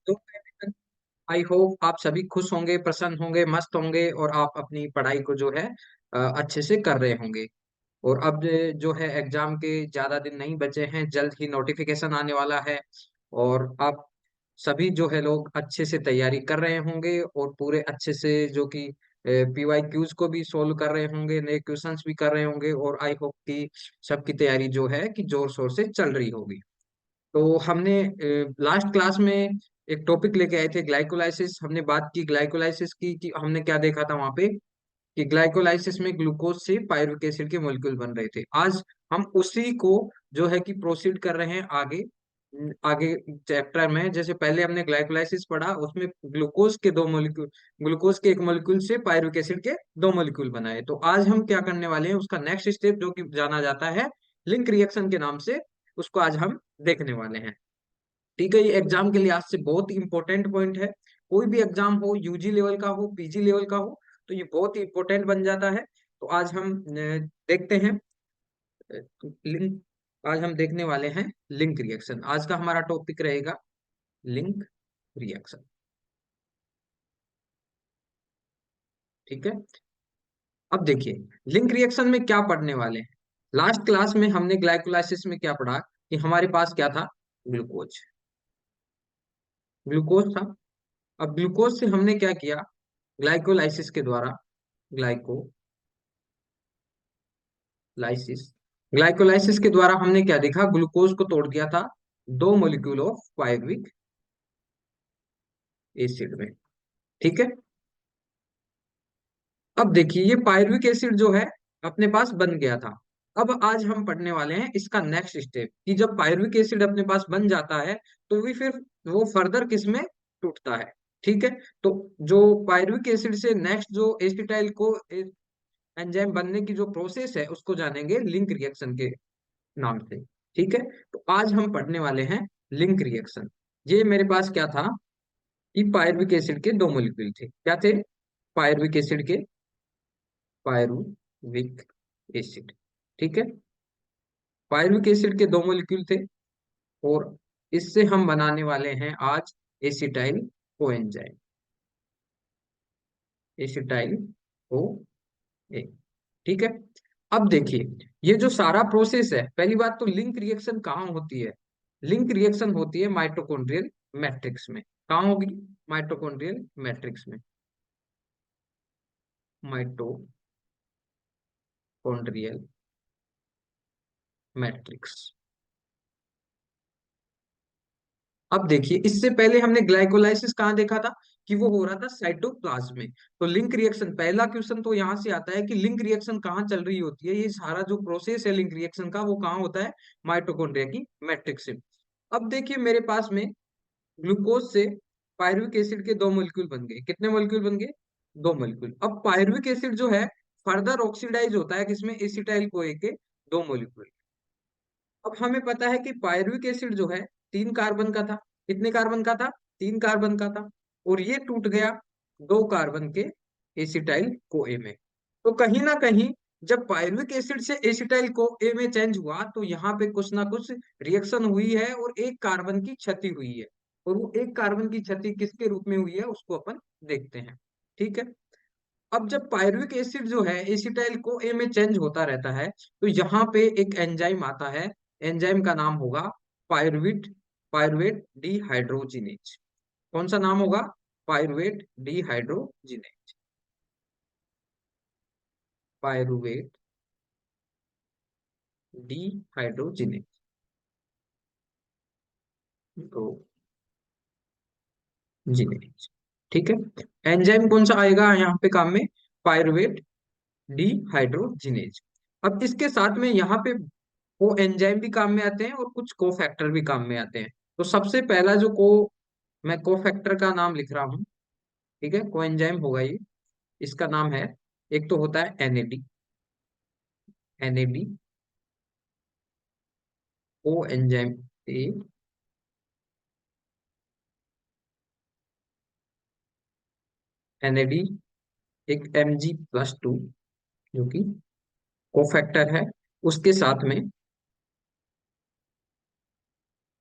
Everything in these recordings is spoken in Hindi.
तो आई होप आप सभी खुश होंगे, प्रसन्न होंगे, मस्त होंगे और आप अपनी पढ़ाई को जो है अच्छे से कर रहे होंगे। और अब जो है एग्जाम के ज्यादा दिन नहीं बचे हैं, जल्द ही नोटिफिकेशन आने वाला है। और आप सभी जो है लोग अच्छे से तैयारी कर रहे होंगे और पूरे अच्छे से जो कि पीवाई क्यूज को भी सोल्व कर रहे होंगे, नए क्वेश्चंस भी कर रहे होंगे। और आई होप कि सबकी तैयारी जो है कि जोर शोर से चल रही होगी। तो हमने लास्ट क्लास में एक टॉपिक लेके आए थे, ग्लाइकोलाइसिस। हमने बात की ग्लाइकोलाइसिस की कि हमने क्या देखा था वहां पे कि ग्लाइकोलाइसिस में ग्लूकोज से पायरुविक एसिड के मॉलिक्यूल बन रहे थे। आज हम उसी को जो है कि प्रोसीड कर रहे हैं आगे। आगे चैप्टर में जैसे पहले हमने ग्लाइकोलाइसिस पढ़ा, उसमें ग्लूकोज के दो मॉलिक्यूल, ग्लूकोज के एक मॉलिक्यूल से पायरुविक एसिड के दो मॉलिक्यूल बनाए। तो आज हम क्या करने वाले हैं, उसका नेक्स्ट स्टेप जो कि जाना जाता है लिंक रिएक्शन के नाम से, उसको आज हम देखने वाले हैं। ठीक है, ये एग्जाम के लिहाज से बहुत ही इंपॉर्टेंट पॉइंट है। कोई भी एग्जाम हो, यूजी लेवल का हो, पीजी लेवल का हो, तो ये बहुत ही इंपॉर्टेंट बन जाता है। तो आज हम देखते हैं लिंक। आज हम देखने वाले हैं लिंक रिएक्शन। आज का हमारा टॉपिक रहेगा लिंक रिएक्शन। ठीक है, अब देखिए लिंक रिएक्शन में क्या पढ़ने वाले हैं। लास्ट क्लास में हमने ग्लाइकोलाइसिस में क्या पढ़ा कि हमारे पास क्या था, ग्लूकोज। ग्लूकोज था। अब ग्लूकोज से हमने क्या किया, ग्लाइकोलाइसिस के द्वारा, ग्लाइकोलाइसिस, ग्लाइकोलाइसिस के द्वारा हमने क्या देखा, ग्लूकोज को तोड़ दिया था दो मॉलिक्यूल ऑफ पायरुविक एसिड में। ठीक है, अब देखिए ये पायरुविक एसिड जो है अपने पास बन गया था। अब आज हम पढ़ने वाले हैं इसका नेक्स्ट स्टेप कि जब पायरुविक एसिड अपने पास बन जाता है तो भी फिर वो फर्दर किस में टूटता है। ठीक है, तो जो पायरुविक एसिड से नेक्स्ट जो एसिटाइल को एंजाइम बनने की जो प्रोसेस है उसको जानेंगे लिंक रिएक्शन के नाम से। ठीक है, तो आज हम पढ़ने वाले हैं लिंक रिएक्शन। ये मेरे पास क्या था कि पायरुविक एसिड के दो मॉलिक्यूल थे। क्या थे, पायरुविक एसिड के, पायरुविक एसिड। ठीक है, पायरुविक एसिड के दो मॉलिक्यूल थे और इससे हम बनाने वाले हैं आज acetyl co enzyme, acetyl co ए। ठीक है, अब देखिए ये जो सारा प्रोसेस है, पहली बात तो लिंक रिएक्शन कहाँ होती है। लिंक रिएक्शन होती है माइटोकॉन्ड्रियल मैट्रिक्स में। कहाँ होगी, माइटोकॉन्ड्रियल मैट्रिक्स में, माइटोकॉन्ड्रियल मैट्रिक्स। अब देखिए इससे पहले हमने ग्लाइकोलाइसिस कहाँ देखा था कि वो हो रहा था साइटोप्लाज्म में। तो लिंक रिएक्शन, पहला क्वेश्चन तो यहाँ से आता है कि लिंक रिएक्शन कहाँ चल रही होती है। ये सारा जो प्रोसेस है लिंक रिएक्शन का वो कहाँ होता है, माइटोकॉन्ड्रिया की मैट्रिक्स से। अब देखिए मेरे पास में ग्लूकोज से पायरुविक एसिड के दो मॉलिक्यूल बन गए। कितने मॉलिक्यूल बन गए, दो मॉलिक्यूल। अब पायरुविक एसिड जो है फर्दर ऑक्सीडाइज होता है किसमें, एसिटाइल कोए के दो मॉलिक्यूल। अब हमें पता है कि पायरुविक एसिड जो है तीन कार्बन का था। कितने कार्बन का था, तीन कार्बन का था। और ये टूट गया दो कार्बन के एसिटाइल को ए में। तो कहीं ना कहीं जब पायरुविक एसिड से एसिटाइल को ए में चेंज हुआ तो यहाँ पे कुछ ना कुछ रिएक्शन हुई है और एक कार्बन की क्षति हुई है। और वो एक कार्बन की क्षति किसके रूप में हुई है उसको अपन देखते हैं। ठीक है, अब जब पायरुविक एसिड जो है एसिटाइल को ए में चेंज होता रहता है तो यहाँ पे एक एंजाइम आता है। एंजाइम का नाम होगा पायरुवेट, पायरुवेट डिहाइड्रोजिनेज। कौन सा नाम होगा, पायरुवेट डिहाइड्रोजिनेज, पायरुवेट डिहाइड्रोजिनेज। जिनेज। ठीक है, एंजाइम कौन सा आएगा यहाँ पे काम में, पायरुवेट डिहाइड्रोजिनेज। अब इसके साथ में यहाँ पे को एंजाइम भी काम में आते हैं और कुछ कोफैक्टर भी काम में आते हैं। तो सबसे पहला जो को, मैं कोफैक्टर का नाम लिख रहा हूँ। ठीक है, को एंजाइम होगा ये, इसका नाम है, एक तो होता है एनएडी, एनएडी को एंजाइम ए, एनएडी एक Mg+2 जो कि कोफैक्टर है। उसके साथ में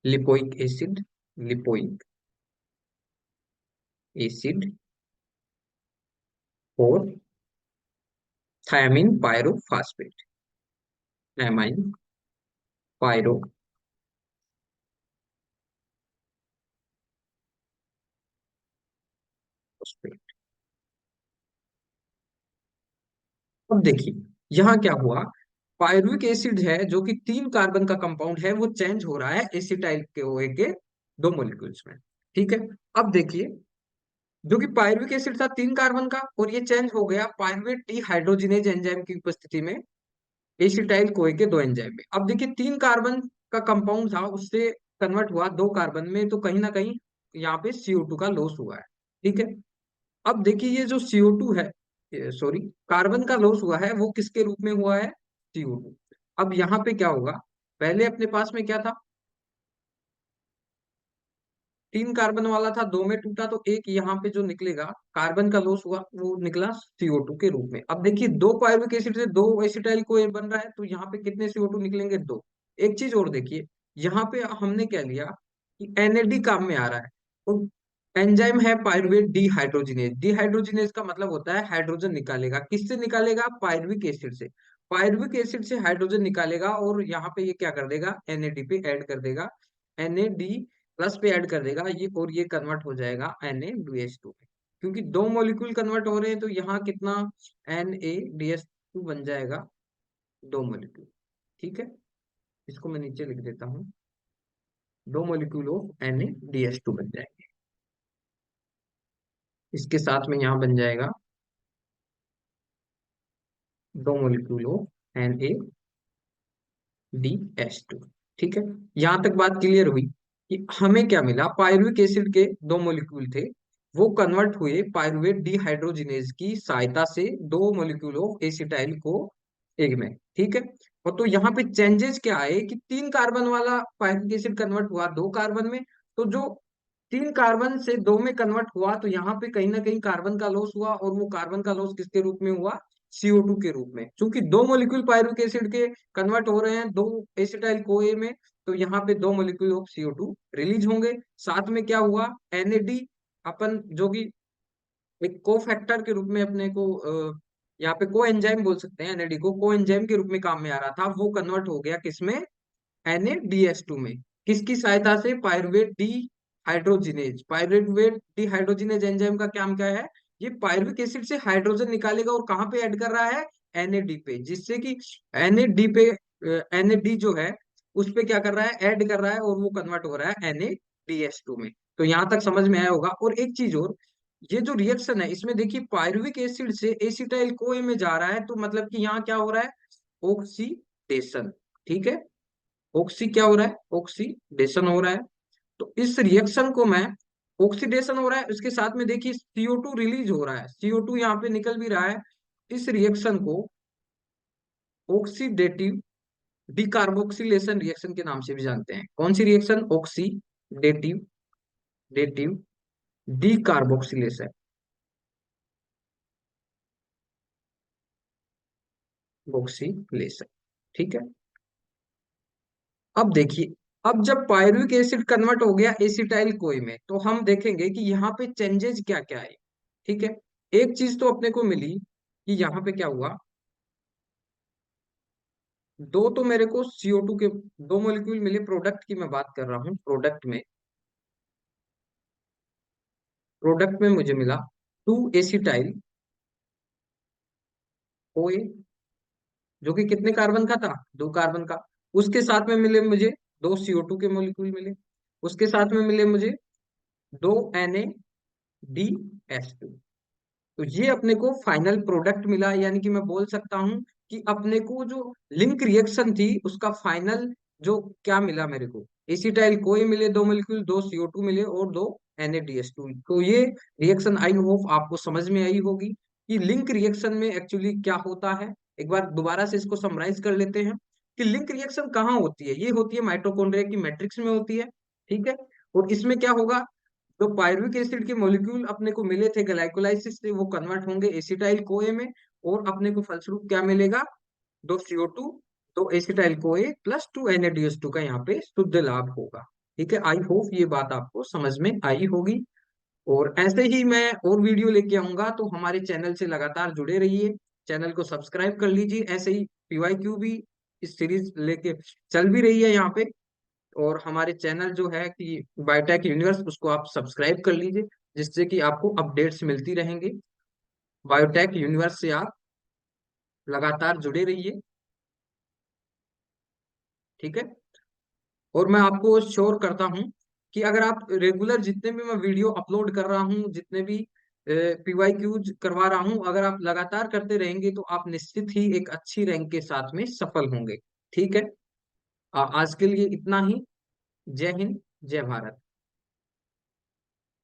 लिपोइक एसिड, लिपोइक एसिड और थायमीन पायरोफॉस्फेट, थायमाइन पायरोफॉस्फेट। अब देखिए यहाँ क्या हुआ, पायरुविक एसिड है जो कि 3 कार्बन का कंपाउंड है, वो चेंज हो रहा है एसिटाइल के OH के 2 मॉलिक्यूल्स में। ठीक है। अब देखिए, जो कि पायरुविक एसिड था 3 कार्बन का, और ये चेंज हो गया पायरुवेट डिहाइड्रोजिनेज एंजाइम की उपस्थिति में एसिटाइल कोए के 2 एंजाइम में। अब देखिए 3 कार्बन का कंपाउंड था, उससे कन्वर्ट हुआ 2 कार्बन में, तो कहीं ना कहीं यहाँ पे CO2 का लॉस हुआ है। ठीक है। अब देखिए ये जो CO2 है, सॉरी, कार्बन का लॉस हुआ है, वो किसके रूप में हुआ है? CO2। अब यहाँ पे क्या होगा, पहले अपने पास में क्या था, 3 कार्बन वाला था, 2 में टूटा, तो एक यहाँ पे जो निकलेगा, कार्बन का लॉस हुआ, वो निकला CO2 के रूप में। अब देखिए 2 पायरुविक एसिड से 2 एसिटाइल को बन रहा है, तो यहाँ पे कितने CO2 निकलेंगे? 2। एक चीज और देखिए, यहाँ पे हमने क्या लिया कि NAD काम में आ रहा है, और एंजाइम है पायरुवेट डिहाइड्रोजिनेज। डिहाइड्रोजिनेज का मतलब होता है हाइड्रोजन निकालेगा। किससे निकालेगा? पायरुविक एसिड से। पायरुविक एसिड से हाइड्रोजन निकालेगा, और यहाँ पे ये क्या कर देगा? NAD पे ऐड कर देगा, NAD+ पे ऐड कर देगा ये, और ये कन्वर्ट हो जाएगा NaDH2 में। क्योंकि 2 मॉलिक्यूल कन्वर्ट हो रहे हैं, तो यहाँ कितना NaDH2 बन जाएगा? 2 मॉलिक्यूल। ठीक है, इसको मैं नीचे लिख देता हूँ, 2 मॉलिक्यूल ऑफ NaDH2 बन जाएंगे। इसके साथ में यहाँ बन जाएगा 2 मॉलिक्यूल ऑफ NaDH2। ठीक है, यहां तक बात क्लियर हुई कि हमें क्या मिला? पायरुविक एसिड के 2 मॉलिक्यूल थे, वो कन्वर्ट हुए पायरुवेट डिहाइड्रोजिनेज की सहायता से 2 मॉलिक्यूल ऑफ एसिटाइल को एक में। ठीक है। और तो यहाँ पे चेंजेस क्या आए कि 3 कार्बन वाला पायरुविक एसिड कन्वर्ट हुआ 2 कार्बन में, तो जो 3 कार्बन से 2 में कन्वर्ट हुआ, तो यहाँ पे कहीं ना कहीं कार्बन का लॉस हुआ, और वो कार्बन का लॉस किसके रूप में हुआ? CO2 के रूप में। क्योंकि 2 मॉलिक्यूल पायरुविक एसिड के कन्वर्ट हो रहे हैं 2 एसिटाइल कोए में, तो यहाँ पे 2 मॉलिक्यूल ऑफ CO2 रिलीज होंगे। साथ में क्या हुआ? NAD, अपन जो कि एक को फैक्टर के रूप में अपने को यहाँ पे को एंजाइम बोल सकते हैं, NAD को को एंजाइम के रूप में काम में आ रहा था, वो कन्वर्ट हो गया किसमें? NaDH2 में। किसकी सहायता से? Pyruvate dehydrogenase. Pyruvate dehydrogenase enzyme का काम क्या है? ये पायरुविक एसिड से हाइड्रोजन निकालेगा, और कहाँ पे ऐड कर रहा है? NAD पे, जिससे कि NAD पे, NAD जो है उस पे क्या कर रहा है? ऐड कर रहा है, और वो कन्वर्ट हो रहा है NaDH2 में। तो यहां तक समझ में आया होगा। और एक चीज और, ये जो रिएक्शन है इसमें देखिए, पायरुविक एसिड से एसिटाइल कोए में जा रहा है, तो मतलब कि यहाँ क्या हो रहा है? ऑक्सीडेशन। ठीक है, ऑक्सी क्या हो रहा है? ऑक्सीडेशन हो रहा है। तो इस रिएक्शन को मैं, ऑक्सीडेशन हो रहा है, इसके साथ में देखिए CO2 रिलीज हो रहा है, CO2 यहाँ पे निकल भी रहा है। इस रिएक्शन को ऑक्सीडेटिव डिकार्बोक्सिलेशन रिएक्शन के नाम से भी जानते हैं। कौन सी रिएक्शन? ऑक्सीडेटिव डेटिव डिकार्बोक्सिलेशन, ऑक्सीलेशन। ठीक है। अब देखिए, अब जब पायरुविक एसिड कन्वर्ट हो गया एसिटाइल कोई में, तो हम देखेंगे कि यहाँ पे चेंजेस क्या क्या है। ठीक है। एक चीज तो अपने को मिली कि यहाँ पे क्या हुआ, दो तो मेरे को CO2 के 2 मॉलिक्यूल मिले, प्रोडक्ट की मैं बात कर रहा हूँ। प्रोडक्ट में मुझे मिला 2 एसिटाइल OA, जो कि कितने कार्बन का था? 2 कार्बन का। उसके साथ में मिले मुझे 2 CO2 के मॉलिक्यूल मिले। उसके साथ में मिले मुझे 2 NaDH2। तो ये अपने को फाइनल प्रोडक्ट मिला, यानी कि मैं बोल सकता हूं कि अपने को जो लिंक रिएक्शन थी उसका फाइनल जो क्या मिला मेरे को, एसिटाइल कोई मिले 2 मॉलिक्यूल, 2 CO2 मिले, और 2 NaDH2। तो ये रिएक्शन आई होप आपको समझ में आई होगी कि लिंक रिएक्शन में एक्चुअली क्या होता है। एक बार दोबारा से इसको समराइज कर लेते हैं कि लिंक रिएक्शन कहाँ होती है। ये होती है माइटोकॉन्ड्रिया की मैट्रिक्स में होती है। ठीक है। और इसमें क्या होगा, तो पायरुविक एसिड के मॉलिक्यूल अपने को मिले थे ग्लाइकोलाइसिस से, वो कन्वर्ट होंगे एसिटाइल कोए में, और अपने को फलस्वरूप क्या मिलेगा? 2 CO2, 2 acetyl CoA plus 2 NaDH2 का यहाँ पे शुद्ध लाभ होगा। ठीक है, आई होप ये बात आपको समझ में आई होगी। और ऐसे ही मैं और वीडियो लेके आऊंगा, तो हमारे चैनल से लगातार जुड़े रहिए। चैनल को सब्सक्राइब कर लीजिए। ऐसे ही पीवाईक्यू भी इस सीरीज लेके चल भी रही है यहाँ पे। और हमारे चैनल जो है कि बायोटेक यूनिवर्स, उसको आप सब्सक्राइब कर लीजिए, जिससे कि आपको अपडेट्स मिलती रहेंगी। बायोटेक यूनिवर्स से आप लगातार जुड़े रहिए। ठीक है। और मैं आपको श्योर करता हूं कि अगर आप रेगुलर, जितने भी मैं वीडियो अपलोड कर रहा हूं, जितने भी पीवाईक्यूज करवा रहा हूं, अगर आप लगातार करते रहेंगे तो आप निश्चित ही एक अच्छी रैंक के साथ में सफल होंगे। ठीक है। आज के लिए इतना ही। जय हिंद, जय भारत।